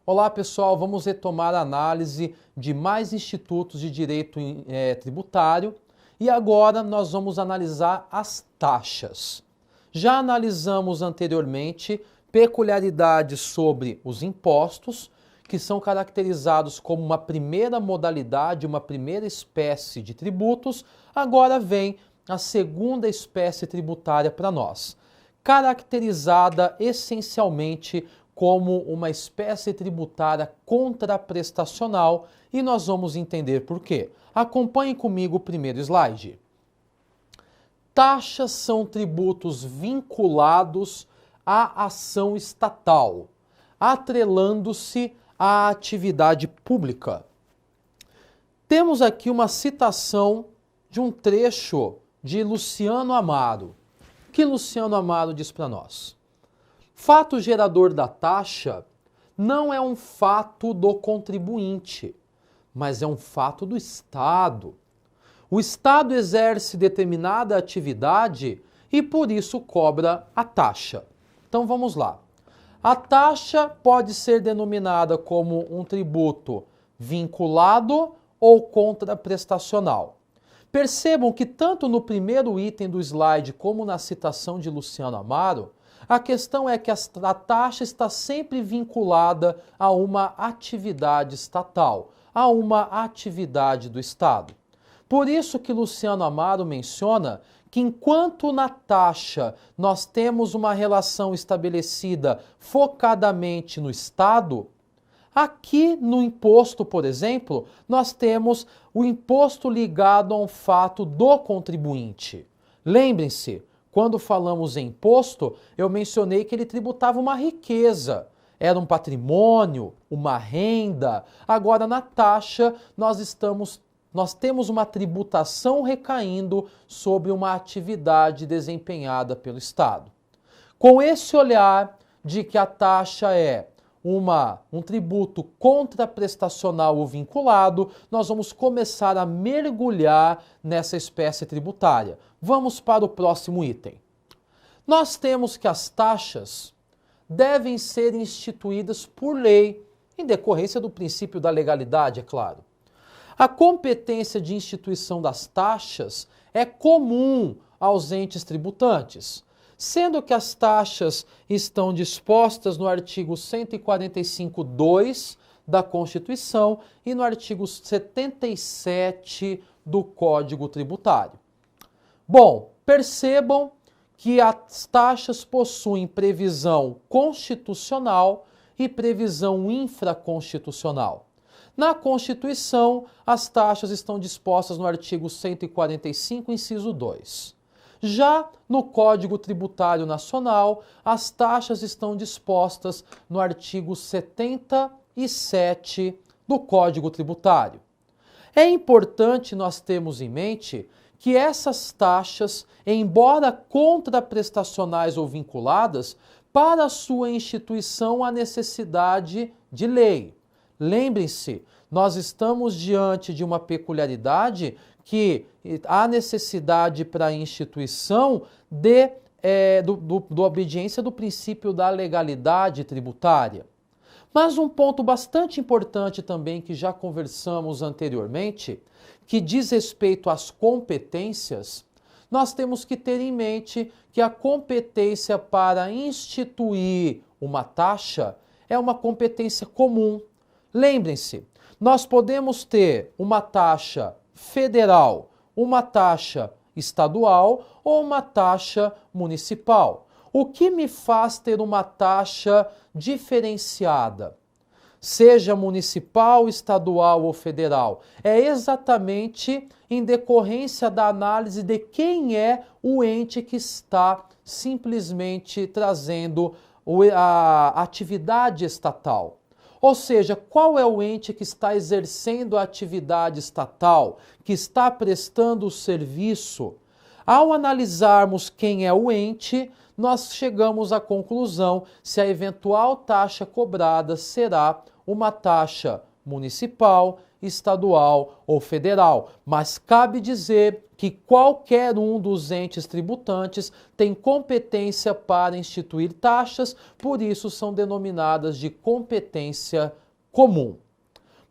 Olá pessoal, vamos retomar a análise de mais institutos de direito tributário e agora nós vamos analisar as taxas. Já analisamos anteriormente peculiaridades sobre os impostos, que são caracterizados como uma primeira modalidade, uma primeira espécie de tributos. Agora vem a segunda espécie tributária para nós, caracterizada essencialmente como uma espécie tributária contraprestacional, e nós vamos entender por quê. Acompanhe comigo o primeiro slide. Taxas são tributos vinculados à ação estatal, atrelando-se à atividade pública. Temos aqui uma citação de um trecho de Luciano Amaro. O que Luciano Amaro diz para nós? Fato gerador da taxa não é um fato do contribuinte, mas é um fato do Estado. O Estado exerce determinada atividade e por isso cobra a taxa. Então vamos lá. A taxa pode ser denominada como um tributo vinculado ou contraprestacional. Percebam que tanto no primeiro item do slide como na citação de Luciano Amaro, a questão é que a taxa está sempre vinculada a uma atividade estatal, a uma atividade do Estado. Por isso que Luciano Amaro menciona que enquanto na taxa nós temos uma relação estabelecida focadamente no Estado, aqui no imposto, por exemplo, nós temos o imposto ligado a um fato do contribuinte. Lembrem-se, quando falamos em imposto, eu mencionei que ele tributava uma riqueza, era um patrimônio, uma renda. Agora, na taxa, nós temos uma tributação recaindo sobre uma atividade desempenhada pelo Estado. Com esse olhar de que a taxa é um tributo contraprestacional ou vinculado, nós vamos começar a mergulhar nessa espécie tributária. Vamos para o próximo item. Nós temos que as taxas devem ser instituídas por lei, em decorrência do princípio da legalidade, é claro. A competência de instituição das taxas é comum aos entes tributantes, sendo que as taxas estão dispostas no artigo 145.2 da Constituição e no artigo 77 do Código Tributário. Bom, percebam que as taxas possuem previsão constitucional e previsão infraconstitucional. Na Constituição, as taxas estão dispostas no artigo 145, inciso 2. Já no Código Tributário Nacional, as taxas estão dispostas no artigo 77 do Código Tributário. É importante nós termos em mente que essas taxas, embora contraprestacionais ou vinculadas, para sua instituição há necessidade de lei. Lembrem-se, nós estamos diante de uma peculiaridade que há necessidade para a instituição da obediência do princípio da legalidade tributária. Mas um ponto bastante importante também, que já conversamos anteriormente, que diz respeito às competências, nós temos que ter em mente que a competência para instituir uma taxa é uma competência comum. Lembrem-se, nós podemos ter uma taxa federal, uma taxa estadual ou uma taxa municipal. O que me faz ter uma taxa diferenciada, seja municipal, estadual ou federal, é exatamente em decorrência da análise de quem é o ente que está simplesmente trazendo a atividade estatal. Ou seja, qual é o ente que está exercendo a atividade estatal, que está prestando o serviço? Ao analisarmos quem é o ente, nós chegamos à conclusão se a eventual taxa cobrada será uma taxa municipal, estadual ou federal, mas cabe dizer que qualquer um dos entes tributantes tem competência para instituir taxas, por isso são denominadas de competência comum.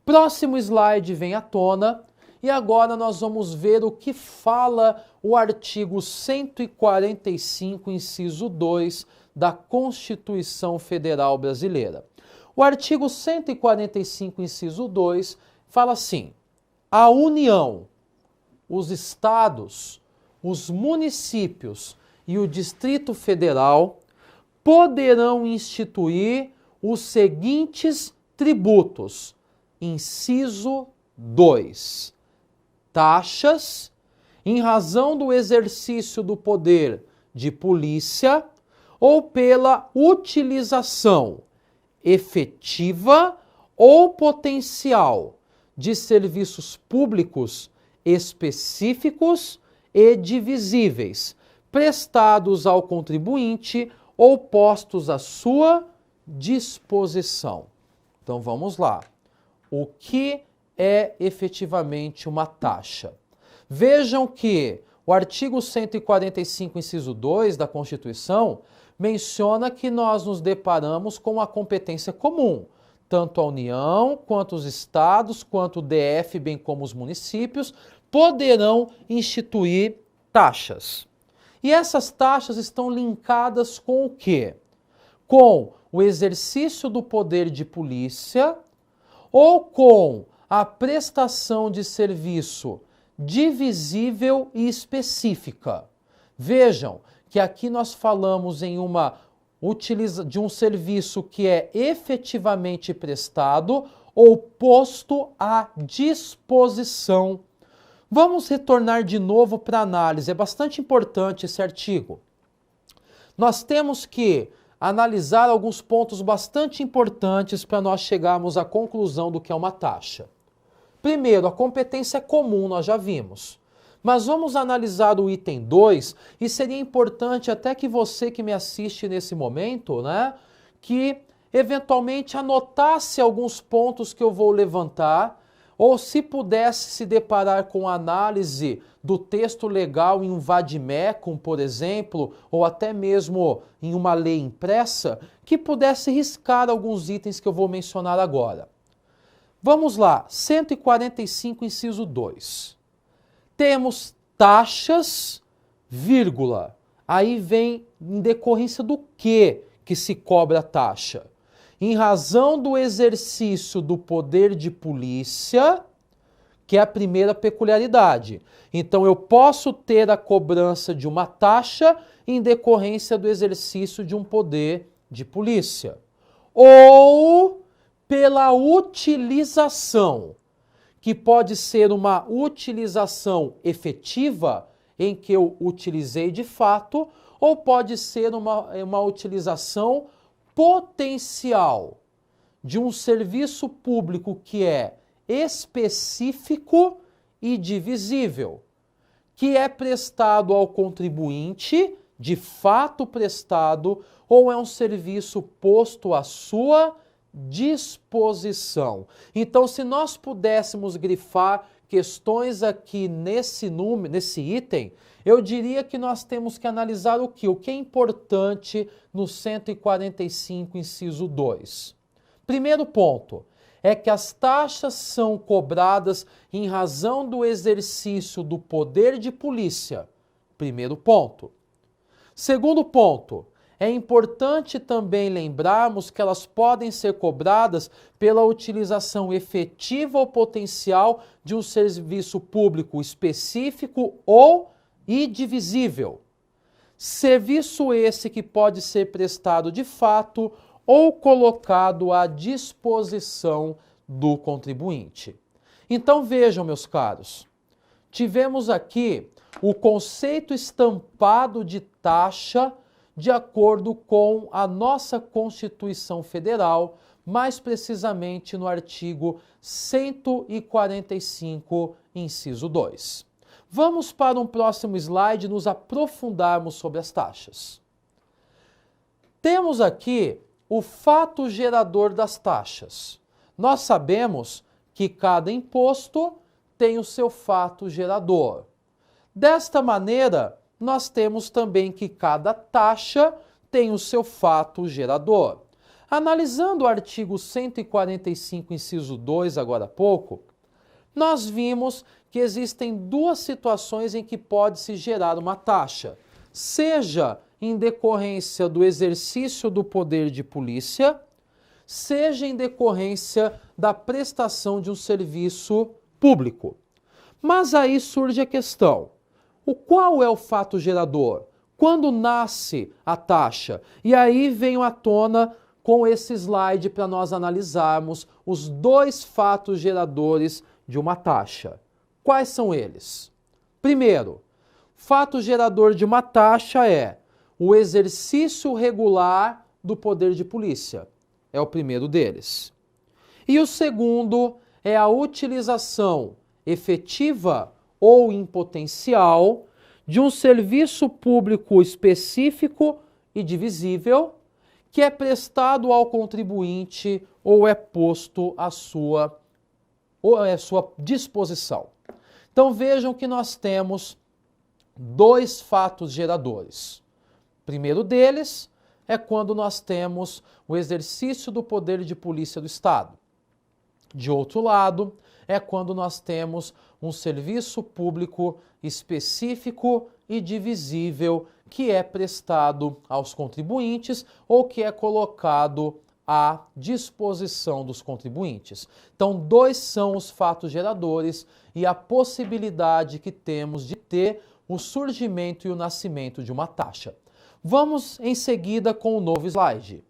Próximo slide vem à tona e agora nós vamos ver o que fala o artigo 145, inciso 2 da Constituição Federal Brasileira. O artigo 145, inciso 2, fala assim: a União, os estados, os municípios e o Distrito Federal poderão instituir os seguintes tributos. Inciso 2. Taxas, em razão do exercício do poder de polícia ou pela utilização efetiva ou potencial de serviços públicos específicos e divisíveis, prestados ao contribuinte ou postos à sua disposição. Então vamos lá. O que é efetivamente uma taxa? Vejam que o artigo 145, inciso 2 da Constituição menciona que nós nos deparamos com a competência comum. Tanto a União, quanto os estados, quanto o DF, bem como os municípios, poderão instituir taxas. E essas taxas estão linkadas com o quê? Com o exercício do poder de polícia ou com a prestação de serviço divisível e específica. Vejam que aqui nós falamos em de um serviço que é efetivamente prestado ou posto à disposição. Vamos retornar de novo para a análise, é bastante importante esse artigo. Nós temos que analisar alguns pontos bastante importantes para nós chegarmos à conclusão do que é uma taxa. Primeiro, a competência comum, nós já vimos. Mas vamos analisar o item 2 e seria importante até que você que me assiste nesse momento, que eventualmente anotasse alguns pontos que eu vou levantar, ou se pudesse se deparar com a análise do texto legal em um vade-mecum, por exemplo, ou até mesmo em uma lei impressa, que pudesse riscar alguns itens que eu vou mencionar agora. Vamos lá, 145, inciso 2. Temos taxas, vírgula. Aí vem em decorrência do que se cobra a taxa? Em razão do exercício do poder de polícia, que é a primeira peculiaridade. Então, eu posso ter a cobrança de uma taxa em decorrência do exercício de um poder de polícia. Ou pela utilização, que pode ser uma utilização efetiva, em que eu utilizei de fato, ou pode ser uma utilização potencial de um serviço público que é específico e divisível, que é prestado ao contribuinte, de fato prestado, ou é um serviço posto à sua disposição. Então, se nós pudéssemos grifar questões aqui nesse item, eu diria que nós temos que analisar o que? O que é importante no 145, inciso 2. Primeiro ponto é que as taxas são cobradas em razão do exercício do poder de polícia. Primeiro ponto. Segundo ponto, é importante também lembrarmos que elas podem ser cobradas pela utilização efetiva ou potencial de um serviço público específico ou indivisível. Serviço esse que pode ser prestado de fato ou colocado à disposição do contribuinte. Então vejam, meus caros, tivemos aqui o conceito estampado de taxa de acordo com a nossa Constituição Federal, mais precisamente no artigo 145, inciso 2. Vamos para um próximo slide nos aprofundarmos sobre as taxas. Temos aqui o fato gerador das taxas. Nós sabemos que cada imposto tem o seu fato gerador. Desta maneira, nós temos também que cada taxa tem o seu fato gerador. Analisando o artigo 145, inciso 2, agora há pouco, nós vimos que existem duas situações em que pode-se gerar uma taxa, seja em decorrência do exercício do poder de polícia, seja em decorrência da prestação de um serviço público. Mas aí surge a questão: qual é o fato gerador? Quando nasce a taxa? E aí venho à tona com esse slide para nós analisarmos os dois fatos geradores de uma taxa. Quais são eles? Primeiro, fato gerador de uma taxa é o exercício regular do poder de polícia. É o primeiro deles. E o segundo é a utilização efetiva ou em potencial de um serviço público específico e divisível que é prestado ao contribuinte ou é posto à sua disposição. Então vejam que nós temos dois fatos geradores. O primeiro deles é quando nós temos o exercício do poder de polícia do Estado. De outro lado, é quando nós temos um serviço público específico e divisível que é prestado aos contribuintes ou que é colocado à disposição dos contribuintes. Então, dois são os fatos geradores e a possibilidade que temos de ter o surgimento e o nascimento de uma taxa. Vamos em seguida com o novo slide.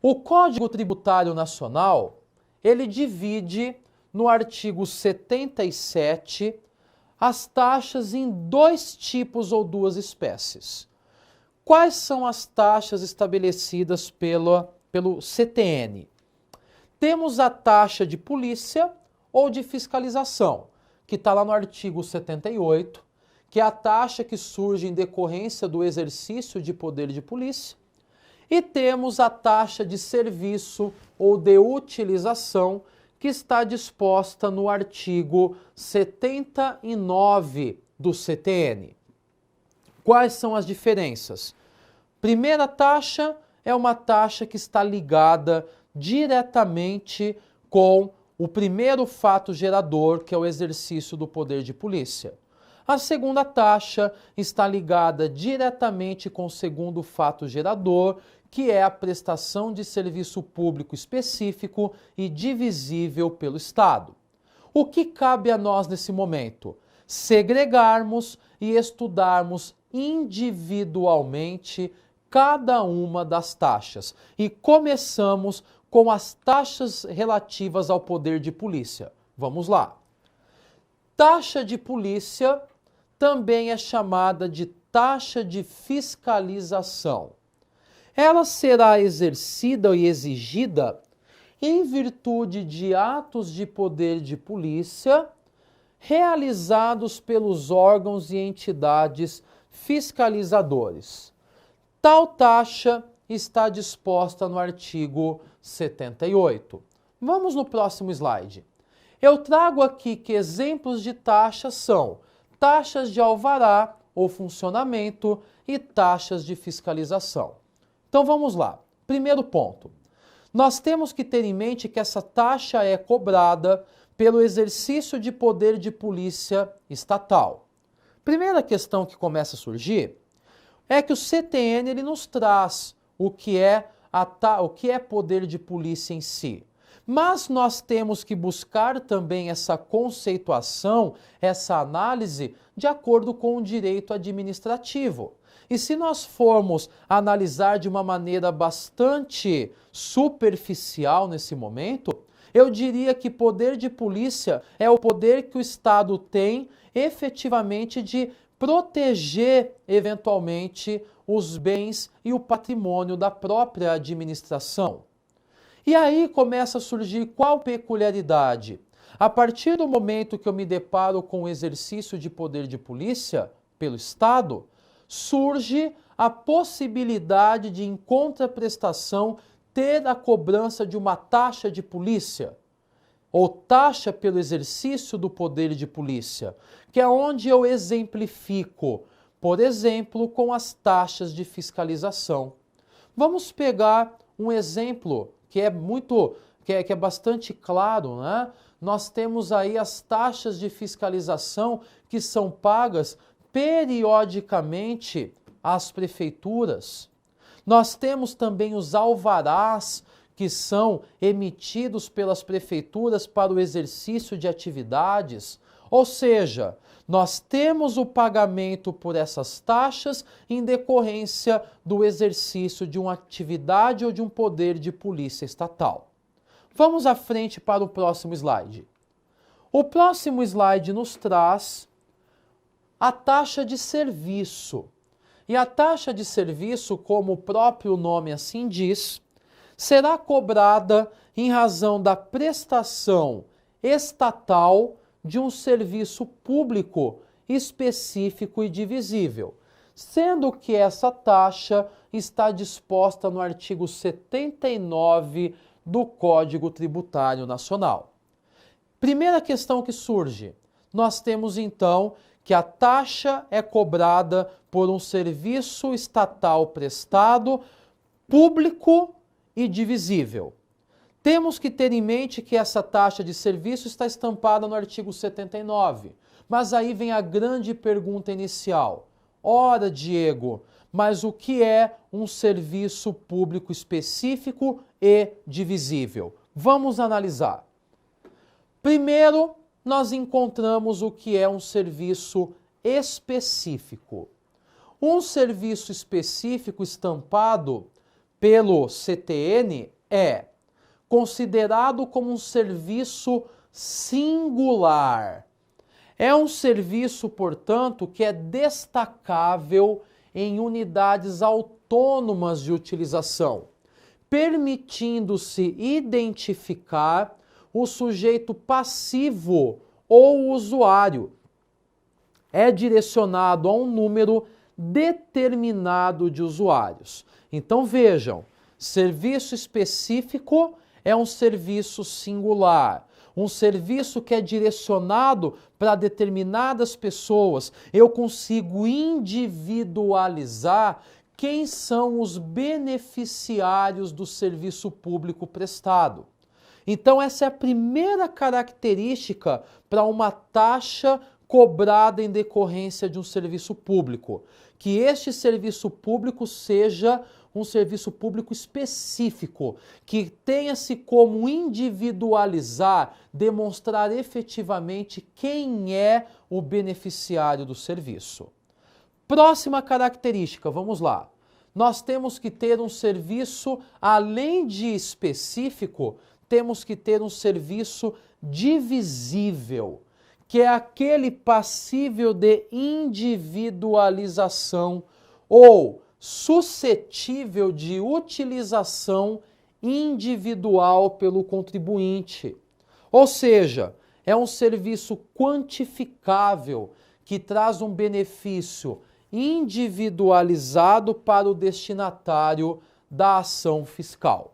O Código Tributário Nacional, ele divide no artigo 77 as taxas em dois tipos ou duas espécies. Quais são as taxas estabelecidas pelo CTN? Temos a taxa de polícia ou de fiscalização, que está lá no artigo 78, que é a taxa que surge em decorrência do exercício de poder de polícia. E temos a taxa de serviço ou de utilização, que está disposta no artigo 79 do CTN. Quais são as diferenças? Primeira taxa é uma taxa que está ligada diretamente com o primeiro fato gerador, que é o exercício do poder de polícia. A segunda taxa está ligada diretamente com o segundo fato gerador, que é a prestação de serviço público específico e divisível pelo Estado. O que cabe a nós nesse momento? Segregarmos e estudarmos individualmente cada uma das taxas. E começamos com as taxas relativas ao poder de polícia. Vamos lá. Taxa de polícia também é chamada de taxa de fiscalização. Ela será exercida e exigida em virtude de atos de poder de polícia realizados pelos órgãos e entidades fiscalizadores. Tal taxa está disposta no artigo 78. Vamos no próximo slide. Eu trago aqui que exemplos de taxas são taxas de alvará ou funcionamento e taxas de fiscalização. Então vamos lá. Primeiro ponto. Nós temos que ter em mente que essa taxa é cobrada pelo exercício de poder de polícia estatal. Primeira questão que começa a surgir é que o CTN ele nos traz o que é poder de polícia em si. Mas nós temos que buscar também essa conceituação, essa análise, de acordo com o direito administrativo. E se nós formos analisar de uma maneira bastante superficial nesse momento, eu diria que poder de polícia é o poder que o Estado tem efetivamente de proteger, eventualmente, os bens e o patrimônio da própria administração. E aí começa a surgir qual peculiaridade? A partir do momento que eu me deparo com o exercício de poder de polícia pelo Estado, surge a possibilidade de, em contraprestação, ter a cobrança de uma taxa de polícia. ou taxa pelo exercício do poder de polícia, que é onde eu exemplifico, por exemplo, com as taxas de fiscalização. Vamos pegar um exemplo que é bastante claro, né? Nós temos aí as taxas de fiscalização que são pagas periodicamente às prefeituras. Nós temos também os alvarás que são emitidos pelas prefeituras para o exercício de atividades. Ou seja, nós temos o pagamento por essas taxas em decorrência do exercício de uma atividade ou de um poder de polícia estatal. Vamos à frente para o próximo slide. O próximo slide nos traz a taxa de serviço. E a taxa de serviço, como o próprio nome assim diz, será cobrada em razão da prestação estatal de um serviço público específico e divisível, sendo que essa taxa está disposta no artigo 79 do Código Tributário Nacional. Primeira questão que surge, nós temos então que a taxa é cobrada por um serviço estatal prestado, público e divisível. Temos que ter em mente que essa taxa de serviço está estampada no artigo 79. Mas aí vem a grande pergunta inicial. Ora, Diego, mas o que é um serviço público específico e divisível? Vamos analisar. Primeiro, nós encontramos o que é um serviço específico. Um serviço específico estampado pelo CTN é considerado como um serviço singular. É um serviço, portanto, que é destacável em unidades autônomas de utilização, permitindo-se identificar o sujeito passivo ou usuário. É direcionado a um número determinado de usuários. Então vejam, serviço específico é um serviço singular, um serviço que é direcionado para determinadas pessoas. Eu consigo individualizar quem são os beneficiários do serviço público prestado. Então essa é a primeira característica para uma taxa cobrada em decorrência de um serviço público, que este serviço público seja um serviço público específico, que tenha-se como individualizar, demonstrar efetivamente quem é o beneficiário do serviço. Próxima característica, vamos lá. Nós temos que ter um serviço, além de específico, temos que ter um serviço divisível, que é aquele passível de individualização ou suscetível de utilização individual pelo contribuinte. Ou seja, é um serviço quantificável que traz um benefício individualizado para o destinatário da ação fiscal.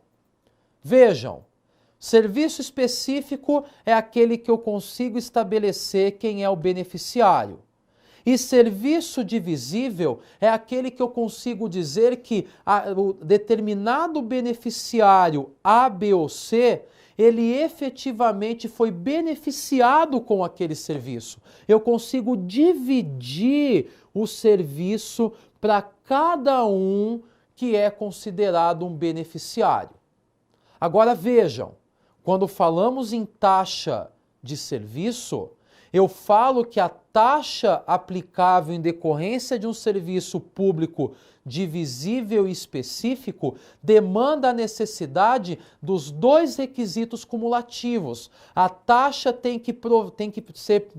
Vejam, serviço específico é aquele que eu consigo estabelecer quem é o beneficiário. E serviço divisível é aquele que eu consigo dizer que o determinado beneficiário A, B ou C, ele efetivamente foi beneficiado com aquele serviço. Eu consigo dividir o serviço para cada um que é considerado um beneficiário. Agora vejam, quando falamos em taxa de serviço, eu falo que a taxa aplicável em decorrência de um serviço público divisível e específico demanda a necessidade dos dois requisitos cumulativos. A taxa tem que ser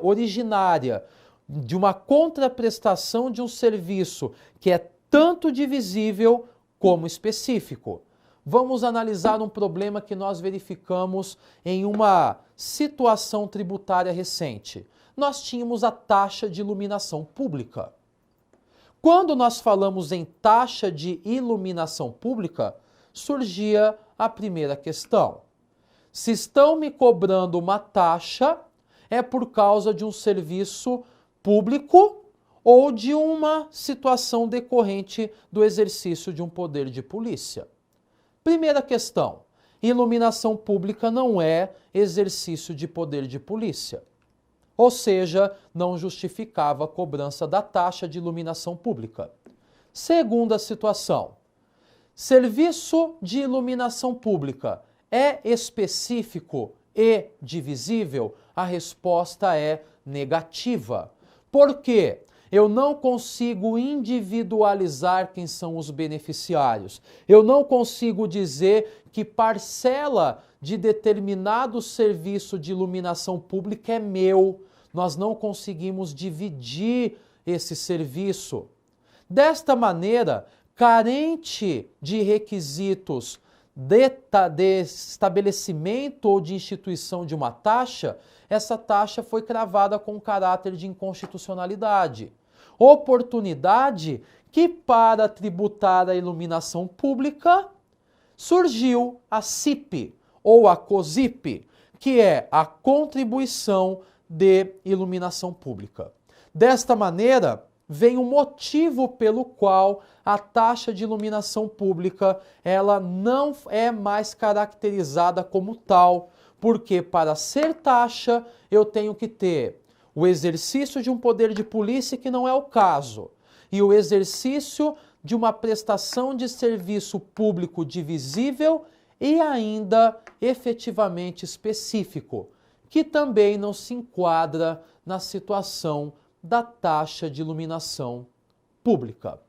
originária de uma contraprestação de um serviço que é tanto divisível como específico. Vamos analisar um problema que nós verificamos em uma situação tributária recente. Nós tínhamos a taxa de iluminação pública. Quando nós falamos em taxa de iluminação pública, surgia a primeira questão. Se estão me cobrando uma taxa, é por causa de um serviço público ou de uma situação decorrente do exercício de um poder de polícia. Primeira questão: iluminação pública não é exercício de poder de polícia. Ou seja, não justificava a cobrança da taxa de iluminação pública. Segunda situação: serviço de iluminação pública é específico e divisível? A resposta é negativa. Por quê? Eu não consigo individualizar quem são os beneficiários. Eu não consigo dizer que parcela de determinado serviço de iluminação pública é meu. Nós não conseguimos dividir esse serviço. Desta maneira, carente de requisitos de estabelecimento ou de instituição de uma taxa, essa taxa foi cravada com caráter de inconstitucionalidade. Oportunidade que, para tributar a iluminação pública, surgiu a CIP ou a COSIP, que é a Contribuição de Iluminação Pública. Desta maneira, vem o motivo pelo qual a taxa de iluminação pública ela não é mais caracterizada como tal, porque para ser taxa eu tenho que ter o exercício de um poder de polícia, que não é o caso, e o exercício de uma prestação de serviço público divisível e ainda efetivamente específico, que também não se enquadra na situação da taxa de iluminação pública.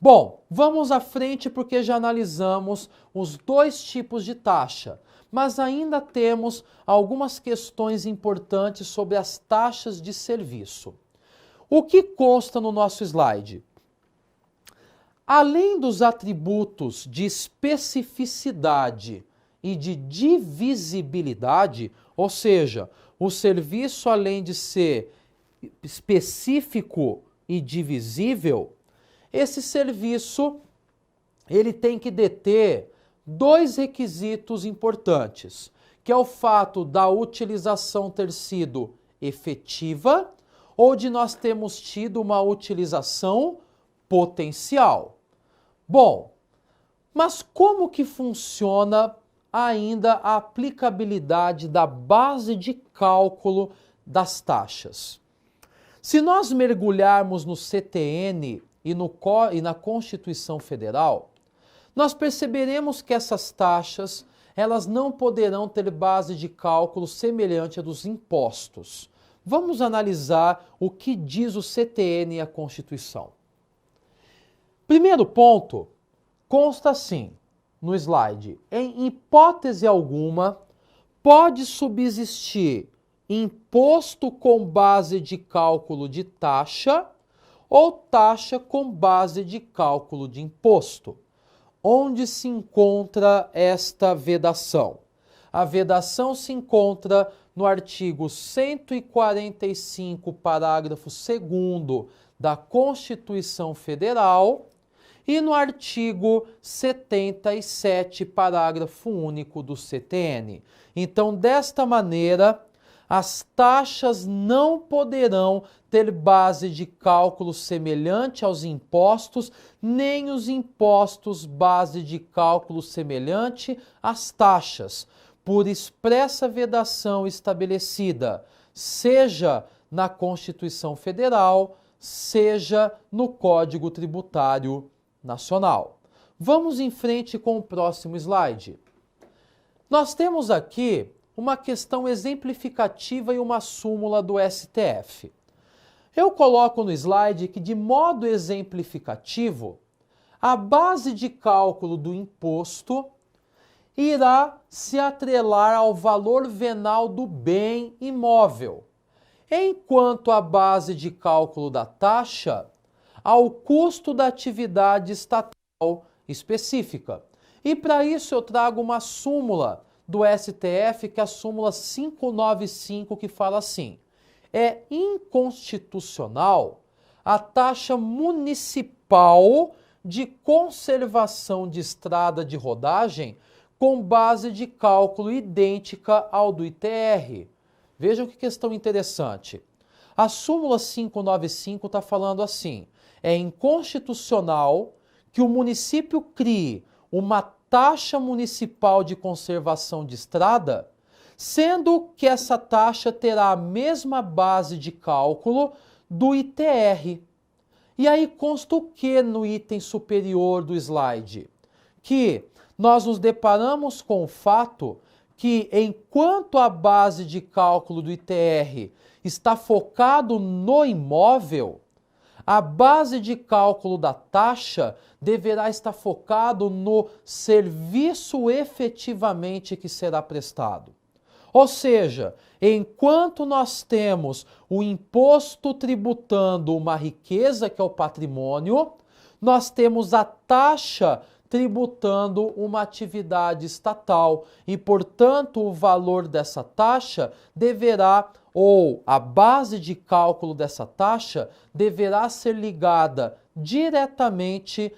Bom, vamos à frente porque já analisamos os dois tipos de taxa, mas ainda temos algumas questões importantes sobre as taxas de serviço. O que consta no nosso slide? Além dos atributos de especificidade e de divisibilidade, ou seja, o serviço, além de ser específico e divisível, esse serviço ele tem que deter dois requisitos importantes, que é o fato da utilização ter sido efetiva ou de nós termos tido uma utilização potencial. Bom, mas como que funciona ainda a aplicabilidade da base de cálculo das taxas? Se nós mergulharmos no CTN e na Constituição Federal, nós perceberemos que essas taxas elas não poderão ter base de cálculo semelhante à dos impostos. Vamos analisar o que diz o CTN e a Constituição. Primeiro ponto, consta assim no slide: em hipótese alguma pode subsistir imposto com base de cálculo de taxa ou taxa com base de cálculo de imposto. Onde se encontra esta vedação? A vedação se encontra no artigo 145, parágrafo 2º da Constituição Federal e no artigo 77, parágrafo único do CTN. Então, desta maneira, as taxas não poderão ter base de cálculo semelhante aos impostos, nem os impostos base de cálculo semelhante às taxas, por expressa vedação estabelecida, seja na Constituição Federal, seja no Código Tributário Nacional. Vamos em frente com o próximo slide. Nós temos aqui uma questão exemplificativa e uma súmula do STF. Eu coloco no slide que, de modo exemplificativo, a base de cálculo do imposto irá se atrelar ao valor venal do bem imóvel, enquanto a base de cálculo da taxa ao custo da atividade estatal específica. E para isso eu trago uma súmula do STF, que é a súmula 595, que fala assim: é inconstitucional a taxa municipal de conservação de estrada de rodagem com base de cálculo idêntica ao do ITR. Vejam que questão interessante. A súmula 595 está falando assim: é inconstitucional que o município crie uma taxa municipal de conservação de estrada, sendo que essa taxa terá a mesma base de cálculo do ITR. E aí consta o que no item superior do slide? Que nós nos deparamos com o fato que, enquanto a base de cálculo do ITR está focado no imóvel, a base de cálculo da taxa deverá estar focado no serviço efetivamente que será prestado. Ou seja, enquanto nós temos o imposto tributando uma riqueza que é o patrimônio, nós temos a taxa tributando uma atividade estatal e, portanto, o valor dessa taxa deverá, ou a base de cálculo dessa taxa, deverá ser ligada diretamente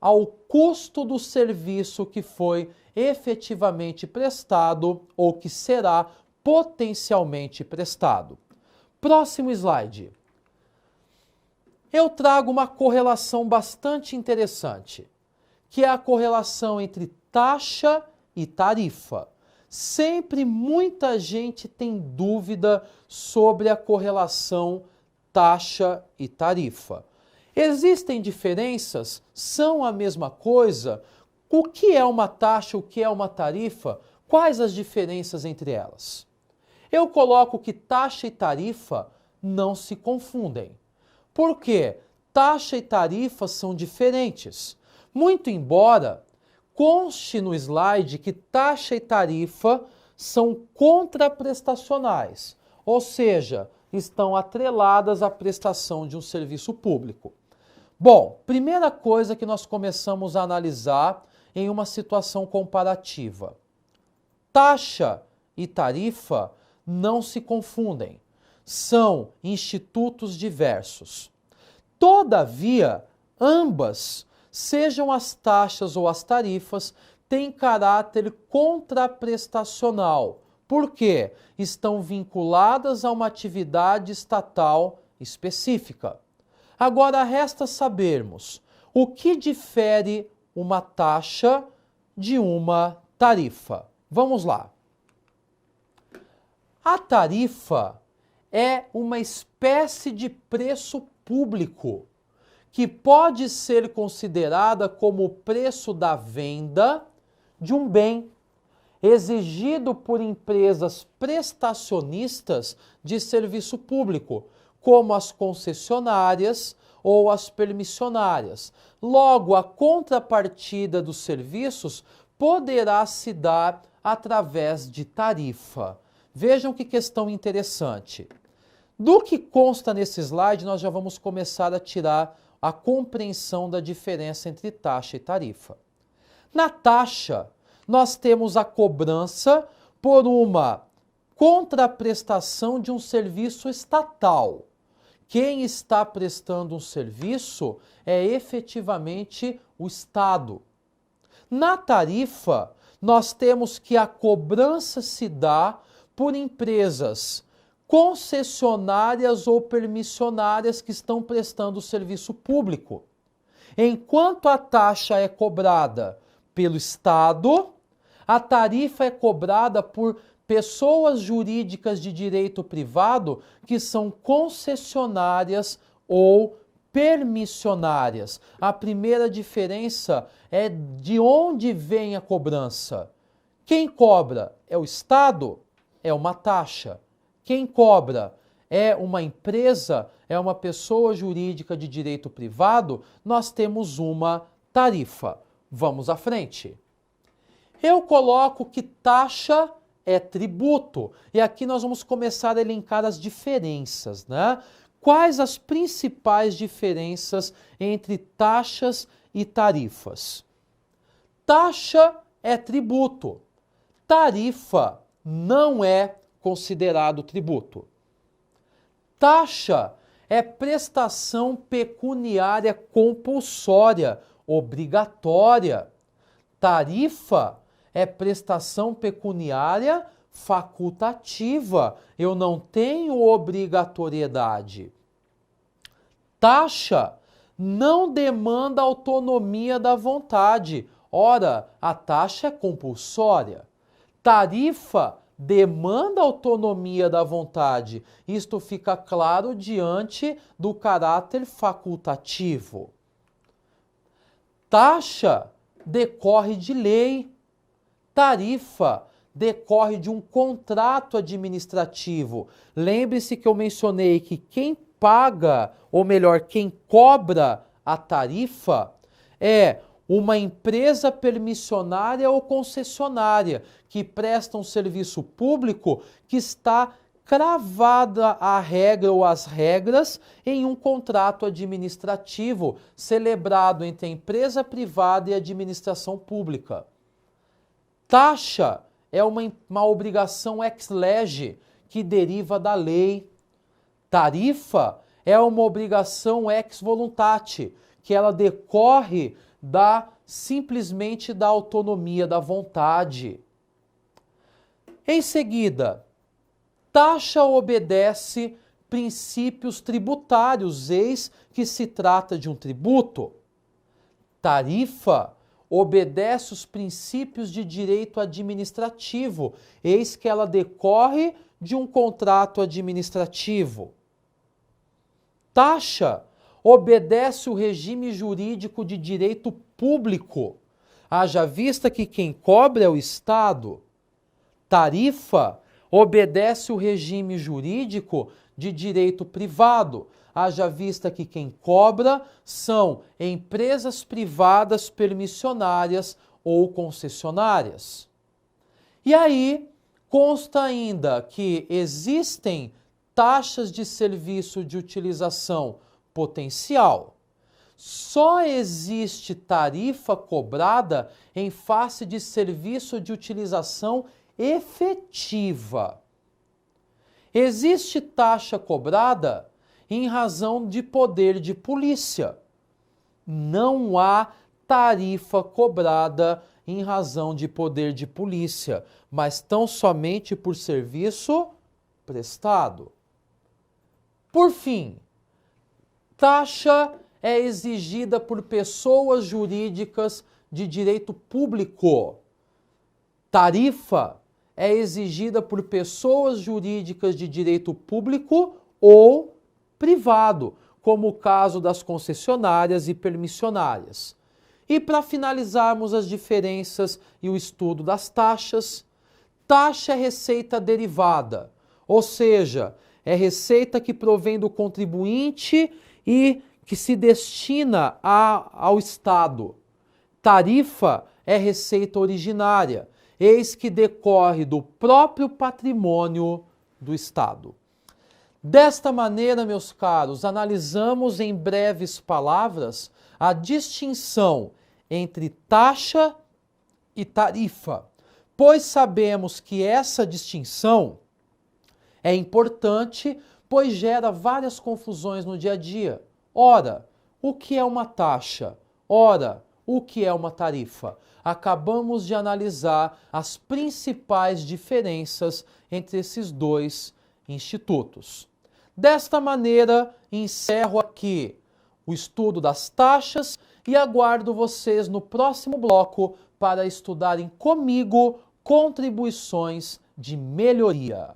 ao custo do serviço que foi efetivamente prestado ou que será potencialmente prestado. Próximo slide. Eu trago uma correlação bastante interessante, que é a correlação entre taxa e tarifa. Sempre muita gente tem dúvida sobre a correlação taxa e tarifa. Existem diferenças? São a mesma coisa? O que é uma taxa, o que é uma tarifa? Quais as diferenças entre elas? Eu coloco que taxa e tarifa não se confundem. Por quê? Taxa e tarifa são diferentes. Muito embora conste no slide que taxa e tarifa são contraprestacionais, ou seja, estão atreladas à prestação de um serviço público. Bom, primeira coisa que nós começamos a analisar em uma situação comparativa. Taxa e tarifa não se confundem, são institutos diversos. Todavia, ambas, sejam as taxas ou as tarifas, têm caráter contraprestacional. Por quê? Estão vinculadas a uma atividade estatal específica. Agora resta sabermos o que difere uma taxa de uma tarifa. Vamos lá. A tarifa é uma espécie de preço público que pode ser considerada como o preço da venda de um bem, exigido por empresas prestacionistas de serviço público, como as concessionárias ou as permissionárias. Logo, a contrapartida dos serviços poderá se dar através de tarifa. Vejam que questão interessante. Do que consta nesse slide, nós já vamos começar a tirar a compreensão da diferença entre taxa e tarifa. Na taxa, nós temos a cobrança por uma contraprestação de um serviço estatal. Quem está prestando um serviço é efetivamente o Estado. Na tarifa, nós temos que a cobrança se dá por empresas concessionárias ou permissionárias que estão prestando serviço público. Enquanto a taxa é cobrada pelo Estado, a tarifa é cobrada por pessoas jurídicas de direito privado que são concessionárias ou permissionárias. A primeira diferença é de onde vem a cobrança. Quem cobra é o Estado, é uma taxa. Quem cobra é uma empresa, é uma pessoa jurídica de direito privado, nós temos uma tarifa. Vamos à frente. Eu coloco que taxa é tributo. E aqui nós vamos começar a elencar as diferenças, né? Quais as principais diferenças entre taxas e tarifas? Taxa é tributo. Tarifa não é considerado tributo. Taxa é prestação pecuniária compulsória, obrigatória. Tarifa é prestação pecuniária facultativa. Eu não tenho obrigatoriedade. Taxa não demanda autonomia da vontade. Ora, a taxa é compulsória. Tarifa demanda autonomia da vontade. Isto fica claro diante do caráter facultativo. Taxa decorre de lei. Tarifa decorre de um contrato administrativo. Lembre-se que eu mencionei que quem paga, ou melhor, quem cobra a tarifa é uma empresa permissionária ou concessionária que presta um serviço público que está cravada a regra ou as regras em um contrato administrativo celebrado entre a empresa privada e a administração pública. Taxa é uma obrigação ex lege que deriva da lei. Tarifa é uma obrigação ex voluntate, que ela decorre simplesmente da autonomia da vontade. Em seguida, taxa obedece princípios tributários, eis que se trata de um tributo. Tarifa obedece os princípios de direito administrativo, eis que ela decorre de um contrato administrativo. Taxa obedece o regime jurídico de direito público, haja vista que quem cobra é o Estado. Tarifa obedece o regime jurídico de direito privado, haja vista que quem cobra são empresas privadas permissionárias ou concessionárias. E aí consta ainda que existem taxas de serviço de utilização potencial. Só existe tarifa cobrada em face de serviço de utilização efetiva. Existe taxa cobrada em razão de poder de polícia. Não há tarifa cobrada em razão de poder de polícia, mas tão somente por serviço prestado. Por fim, taxa é exigida por pessoas jurídicas de direito público. Tarifa é exigida por pessoas jurídicas de direito público ou privado, como o caso das concessionárias e permissionárias. E para finalizarmos as diferenças e o estudo das taxas, taxa é receita derivada, ou seja, é receita que provém do contribuinte e que se destina ao Estado. Tarifa é receita originária, eis que decorre do próprio patrimônio do Estado. Desta maneira, meus caros, analisamos em breves palavras a distinção entre taxa e tarifa, pois sabemos que essa distinção é importante, pois gera várias confusões no dia a dia. Ora, o que é uma taxa? Ora, o que é uma tarifa? Acabamos de analisar as principais diferenças entre esses dois institutos. Desta maneira, encerro aqui o estudo das taxas e aguardo vocês no próximo bloco para estudarem comigo contribuições de melhoria.